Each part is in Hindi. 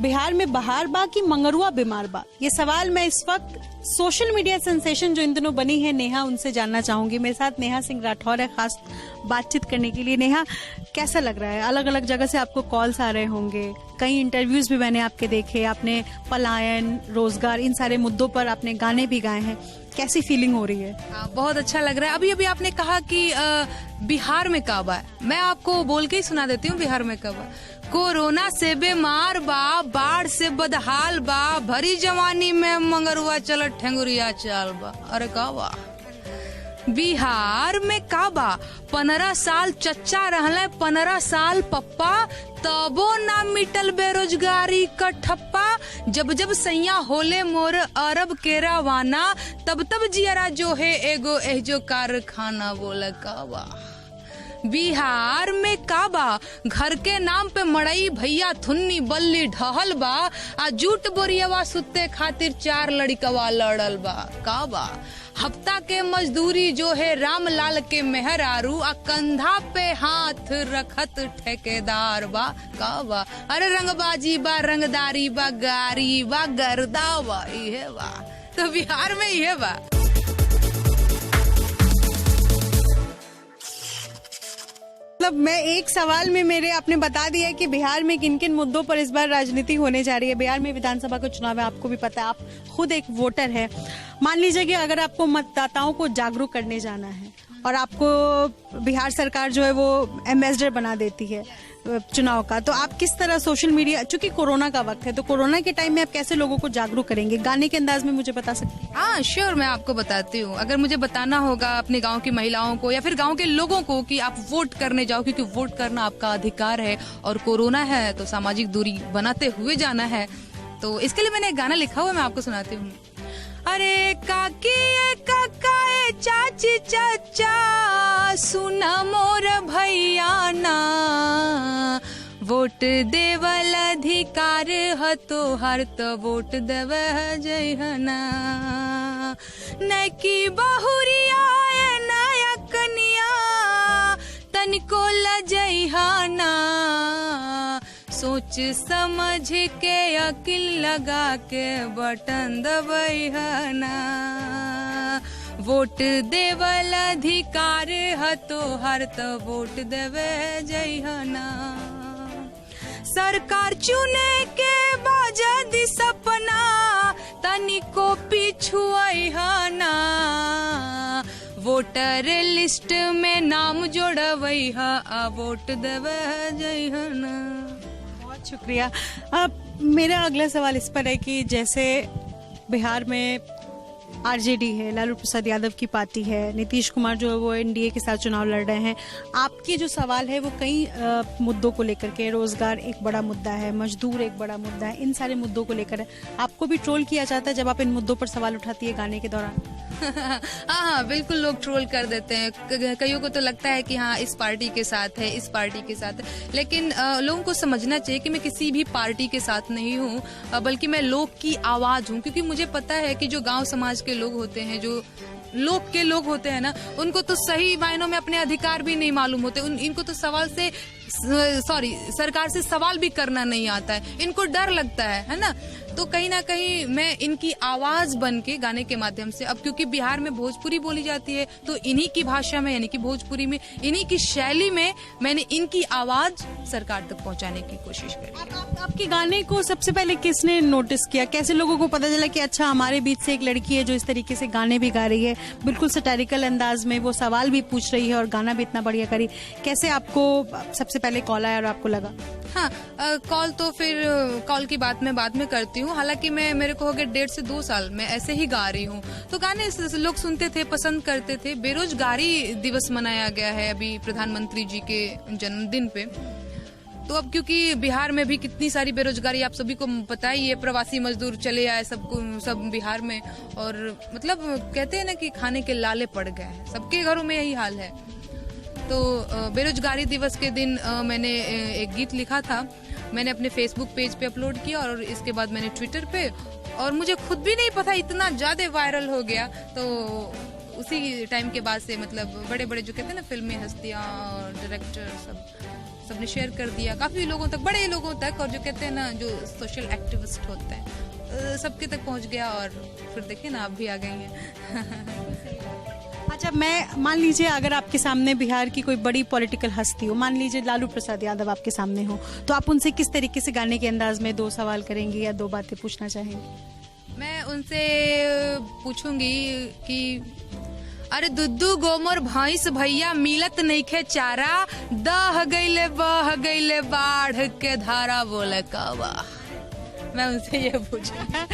बिहार में बहार बा कि मंगरुआ बीमार बा? ये सवाल मैं इस वक्त सोशल मीडिया सेंसेशन जो इन दिनों बनी है नेहा, उनसे जानना चाहूंगी। मेरे साथ नेहा सिंह राठौर है खास बातचीत करने के लिए। नेहा, कैसा लग रहा है? अलग अलग जगह से आपको कॉल्स आ रहे होंगे, कई इंटरव्यूज भी मैंने आपके देखे, आपने पलायन, रोजगार, इन सारे मुद्दों पर आपने गाने भी गाए हैं। कैसी फीलिंग हो रही है? बहुत अच्छा लग रहा है। अभी अभी आपने कहा कि बिहार में कब है, मैं आपको बोल के ही सुना देती हूँ बिहार में कब है। कोरोना से बीमार बा, बाढ़ से बदहाल बा, भरी जवानी में मंगरुआ चल ठेंगुरिया चाल बा। अरे का बा बिहार में का बा? 15 साल चच्चा रहले, 15 साल पप्पा, तबो ना मिटल बेरोजगारी का ठप्पा। जब जब सैया होले मोर अरब के रवाना, तब तब जियरा जो है एगो एहजो कारखाना। बोले का बा बिहार में का बा? घर के नाम पे मड़ई भैया थुन्नी बल्ली ढहल बा, आ जूट बोरियवा सुते खातिर 4 लड़कवा लड़ल बा। का बा हफ्ता के मजदूरी जो है रामलाल के मेहरारू, आ कंधा पे हाथ रखत ठेकेदार बा। का बा अरे रंगबाजी बा, रंगदारी बा, गारी बा, गर्दा बा, इहे बा। तो बिहार में इहे बा। मतलब मैं एक सवाल में मेरे आपने बता दिया कि बिहार में किन किन मुद्दों पर इस बार राजनीति होने जा रही है। बिहार में विधानसभा का चुनाव है, आपको भी पता है, आप खुद एक वोटर है। मान लीजिए कि अगर आपको मतदाताओं को जागरूक करने जाना है और आपको बिहार सरकार जो है वो एम्बेसडर बना देती है चुनाव का, तो आप किस तरह सोशल मीडिया, चूंकि कोरोना का वक्त है तो कोरोना के टाइम में आप कैसे लोगों को जागरूक करेंगे? गाने के अंदाज में मुझे बता सकते हैं? हाँ श्योर, मैं आपको बताती हूँ। अगर मुझे बताना होगा अपने गांव की महिलाओं को या फिर गांव के लोगों को कि आप वोट करने जाओ, क्योंकि वोट करना आपका अधिकार है और कोरोना है तो सामाजिक दूरी बनाते हुए जाना है, तो इसके लिए मैंने एक गाना लिखा हुआ है, मैं आपको सुनाती हूँ। अरे काकी काका चाची चाचा, सुना मोर भैया ना, वोट देवल अधिकार ह तोहार, तो वोट देवे जइहना। नकी बहुरिया नया कनिया, तनिको लजइहना, सोच समझ के अकिल लगा के बटन दबइहना। वोट देवल अधिकार ह तोहार, तो वोट देवे जइहना। सरकार चुने के बाजद सपना, तनिको पिछुआइहना। वोटर लिस्ट में नाम जोड़वइहा, आ वोट देवे जइहना। बहुत शुक्रिया। अब मेरा अगला सवाल इस पर है कि जैसे बिहार में आरजेडी है, लालू प्रसाद यादव की पार्टी है, नीतीश कुमार जो है वो एनडीए के साथ चुनाव लड़ रहे हैं। आपकी जो सवाल है वो कई मुद्दों को लेकर के, रोजगार एक बड़ा मुद्दा है, मजदूर एक बड़ा मुद्दा है, इन सारे मुद्दों को लेकर है। आपको भी ट्रोल किया जाता है जब आप इन मुद्दों पर सवाल उठाती है गाने के दौरान? हाँ, बिल्कुल लोग ट्रोल कर देते हैं। कईयों को तो लगता है कि हाँ इस पार्टी के साथ है, इस पार्टी के साथ है, लेकिन लोगों को समझना चाहिए कि मैं किसी भी पार्टी के साथ नहीं हूँ, बल्कि मैं लोग की आवाज हूँ। क्योंकि मुझे पता है कि जो गांव समाज के लोग होते हैं, जो लोग के लोग होते हैं ना, उनको तो सही मायनों में अपने अधिकार भी नहीं मालूम होते। इनको तो सरकार से सवाल भी करना नहीं आता है, इनको डर लगता है ना। तो कहीं ना कहीं मैं इनकी आवाज बन के गाने के माध्यम से, अब क्योंकि बिहार में भोजपुरी बोली जाती है तो इन्हीं की भाषा में, यानी कि भोजपुरी में, इन्हीं की शैली में मैंने इनकी आवाज सरकार तक पहुंचाने की कोशिश करी। आपके गाने को सबसे पहले किसने नोटिस किया? कैसे लोगों को पता चला कि अच्छा हमारे बीच से एक लड़की है जो इस तरीके से गाने भी गा रही है, बिल्कुल सटारिकल अंदाज में वो सवाल भी पूछ रही है और गाना भी इतना बढ़िया करी? कैसे आपको सबसे पहले कॉल आया और आपको लगा? हाँ, कॉल तो फिर कॉल की बात मैं बाद में करती हूँ। हालांकि मेरे को हो गए 1.5 से 2 साल मैं ऐसे ही गा रही हूँ, तो गाने लोग सुनते थे, पसंद करते थे। बेरोजगारी दिवस मनाया गया है अभी प्रधानमंत्री जी के जन्मदिन पे, तो अब क्योंकि बिहार में भी कितनी सारी बेरोजगारी आप सभी को पता ही है, प्रवासी मजदूर चले आए सब बिहार में, और मतलब कहते हैं ना कि खाने के लाले पड़ गए हैं, सबके घरों में यही हाल है। तो बेरोजगारी दिवस के दिन मैंने एक गीत लिखा था, मैंने अपने फेसबुक पेज पे अपलोड किया और इसके बाद मैंने ट्विटर पे, और मुझे खुद भी नहीं पता इतना ज्यादा वायरल हो गया। तो उसी टाइम के बाद से मतलब बड़े बड़े जो कहते हैं ना फिल्मी हस्तियां और डायरेक्टर सबने शेयर कर दिया काफी लोगों तक, बड़े लोगों तक, और जो कहते हैं ना जो सोशल एक्टिविस्ट होते हैं सबके तक पहुंच गया। और फिर देखिए ना आप भी आ गई हैं। अच्छा, मैं मान लीजिए अगर आपके सामने बिहार की कोई बड़ी पॉलिटिकल हस्ती हो, मान लीजिए लालू प्रसाद यादव आपके सामने हो, तो आप उनसे किस तरीके से गाने के अंदाज में 2 सवाल करेंगी या 2 बातें पूछना चाहेंगी? मैं उनसे पूछूंगी कि अरे दुद्दू गोमर भैंस भैया मिलत नइखे चारा, दह गईले बह गईले बाढ़ के धारा बोले कावा। मैं उनसे ये पूछूंगी।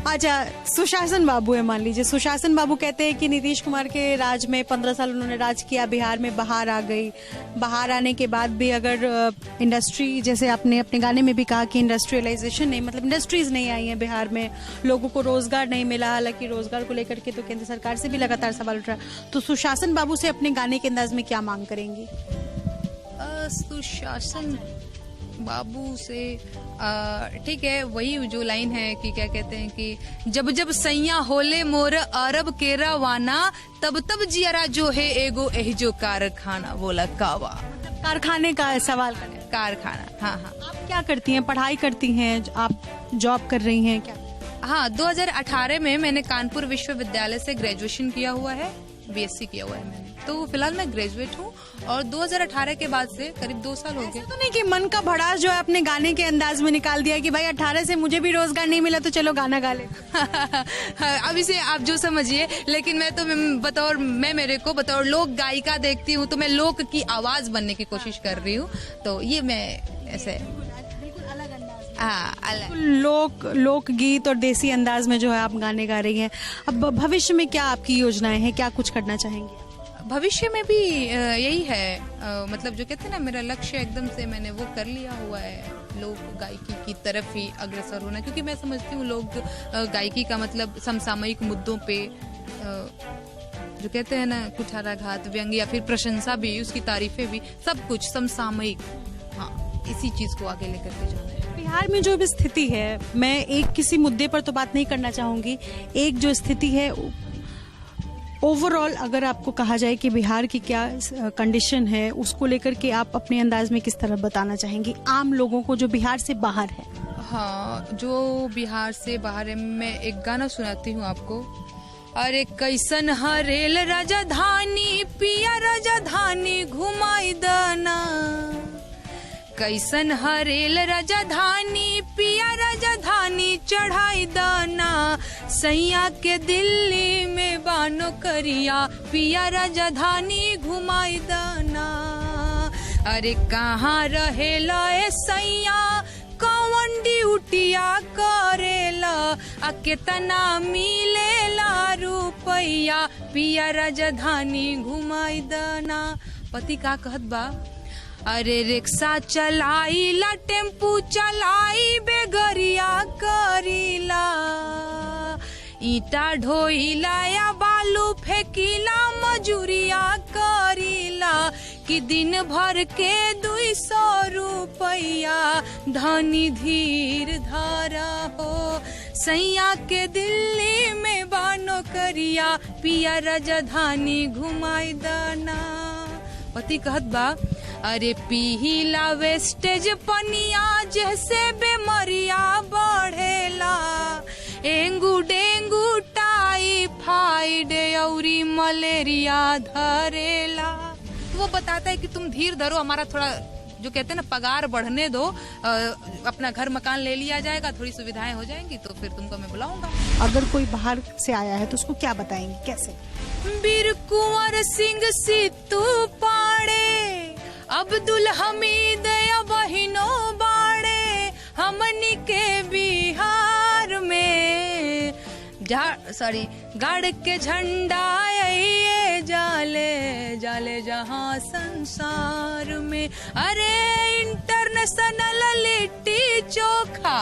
अच्छा, सुशासन बाबू है, मान लीजिए सुशासन बाबू कहते हैं कि नीतीश कुमार के राज में 15 साल उन्होंने राज किया, बिहार में बाहर आ गई, बाहर आने के बाद भी अगर इंडस्ट्री, जैसे आपने अपने गाने में भी कहा कि इंडस्ट्रियलाइजेशन नहीं, मतलब इंडस्ट्रीज नहीं आई हैं बिहार में, लोगों को रोजगार नहीं मिला, हालांकि रोजगार को लेकर के तो केंद्र सरकार से भी लगातार सवाल उठ रहा है, तो सुशासन बाबू से अपने गाने के अंदाज में क्या मांग करेंगी? सुशासन बाबू से ठीक है, वही जो लाइन है कि क्या कहते हैं कि जब जब सैया होले मोर अरब के रवाना, तब तब जियरा जो है एगो एहजो कारखाना बोला कावा। कारखाने का सवाल करें। कारखाना, हाँ हाँ। आप क्या करती हैं? पढ़ाई करती हैं, आप जॉब कर रही हैं क्या? हाँ, 2018 में मैंने कानपुर विश्वविद्यालय से ग्रेजुएशन किया हुआ है, बीएससी किया हुआ है मैंने, तो फिलहाल मैं ग्रेजुएट हूँ और 2018 के बाद से करीब 2 साल हो गए। तो नहीं कि मन का भड़ास जो है अपने गाने के अंदाज में निकाल दिया कि भाई 18 से मुझे भी रोजगार नहीं मिला तो चलो गाना गा ले। अब इसे आप जो समझिए, लेकिन मैं तो बतौर लोक गायिका देखती हूँ, तो मैं लोक की आवाज बनने की कोशिश कर रही हूँ, तो ये मैं ऐसे लोक गीत और देसी अंदाज में जो है आप गाने गा रही हैं। अब भविष्य में क्या आपकी योजनाएं हैं, क्या कुछ करना चाहेंगी? भविष्य में भी यही है, मतलब जो कहते हैं ना, मेरा लक्ष्य एकदम से मैंने वो कर लिया हुआ है, लोक गायकी की तरफ ही अग्रसर होना, क्योंकि मैं समझती हूँ लोक गायकी का मतलब समसामयिक मुद्दों पे जो कहते हैं ना कुठाराघात, व्यंग या फिर प्रशंसा भी, उसकी तारीफें भी, सब कुछ समसामयिक, हाँ, इसी चीज को आगे लेकर के जाना है। बिहार में जो भी स्थिति है, मैं एक किसी मुद्दे पर तो बात नहीं करना चाहूंगी, एक जो स्थिति है ओवरऑल अगर आपको कहा जाए कि बिहार की क्या कंडीशन है, उसको लेकर के आप अपने अंदाज में किस तरह बताना चाहेंगी आम लोगों को जो बिहार से बाहर है? हाँ, जो बिहार से बाहर है, मैं एक गाना सुनाती हूँ आपको। अरे कैसन हरेल राजधानी पिया राजधानी घुमाई दना, कैसन हरेल राजधानी पिया राजधानी चढ़ाई दाना, सैया के दिल्ली में बानो करिया पिया राजधानी घुमाई दाना। अरे कहाँ रहेला ए सैया कौन ड्यूटिया करेला, आ केतना मिलेला रुपैया पिया राजधानी घुमाई दाना। पति का कहत बा, अरे रिक्शा चलाईला टेम्पू चलाई बेगरिया करीला, ईटा ढोईला या बालू फेंकीला मजूरिया करीला, कि दिन भर के 200 रुपया धनी धीर धारा हो, सैया के दिल्ली में बानो करिया पिया राजधानी घुमाई दाना। पति कहत बा, अरे पीला वेस्टेज पनिया जैसे बेमरिया बढ़ेला, एंगू डेंगू टाइफाइड औरी मलेरिया धरेला। वो बताता है कि तुम धीर धरो, हमारा थोड़ा जो कहते हैं ना पगार बढ़ने दो, अपना घर मकान ले लिया जाएगा, थोड़ी सुविधाएं हो जाएंगी, तो फिर तुमको मैं बुलाऊंगा। अगर कोई बाहर से आया है तो उसको क्या बताएंगे, कैसे? बीर कुंवर सिंह सितू पाड़े, अब्दुल हमीद या बहिनो बाड़े, हमनी के बिहार में गाड़ के झंडा ये जाले जाले जहां संसार में। अरे इंटरनेशनल लिट्टी चोखा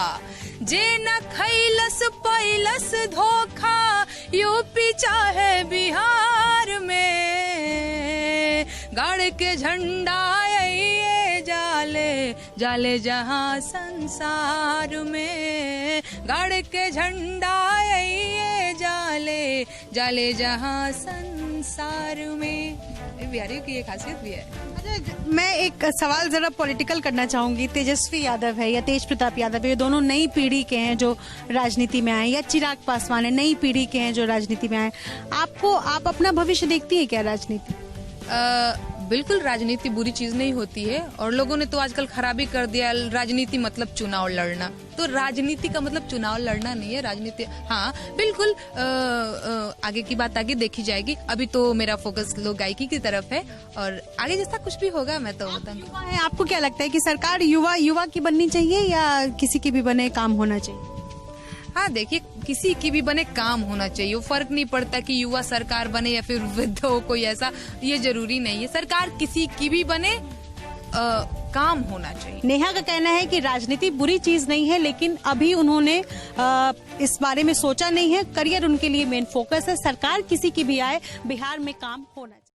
जे न खैलस पैलस धोखा, यूपी चाहे बिहार में, गाड़ के झंडा ये जाले जाले जहां संसार में, गाड़ के झंडा ये जाले जाले जहां संसार में। बिहारियों की ये खासियत भी है। मैं एक सवाल जरा पॉलिटिकल करना चाहूंगी। तेजस्वी यादव है या तेज प्रताप यादव है, ये दोनों नई पीढ़ी के हैं जो राजनीति में आए, या चिराग पासवान है नई पीढ़ी के हैं जो राजनीति में आए। आप अपना भविष्य देखती है क्या राजनीति? बिल्कुल, राजनीति बुरी चीज नहीं होती है और लोगों ने तो आजकल खराबी कर दिया, राजनीति मतलब चुनाव लड़ना। तो राजनीति का मतलब चुनाव लड़ना नहीं है। राजनीति, हाँ बिल्कुल, आगे की बात आगे देखी जाएगी। अभी तो मेरा फोकस लोक गायकी की तरफ है और आगे जैसा कुछ भी होगा मैं तो बताऊंगी। आपको क्या लगता है कि सरकार युवा की बननी चाहिए या किसी की भी बने काम होना चाहिए? हाँ देखिए, किसी की भी बने काम होना चाहिए। वो फर्क नहीं पड़ता कि युवा सरकार बने या फिर वृद्ध हो, कोई ऐसा ये जरूरी नहीं है। सरकार किसी की भी बने, काम होना चाहिए। नेहा का कहना है कि राजनीति बुरी चीज नहीं है, लेकिन अभी उन्होंने इस बारे में सोचा नहीं है। करियर उनके लिए मेन फोकस है। सरकार किसी की भी आए, बिहार में काम होना चाहिए।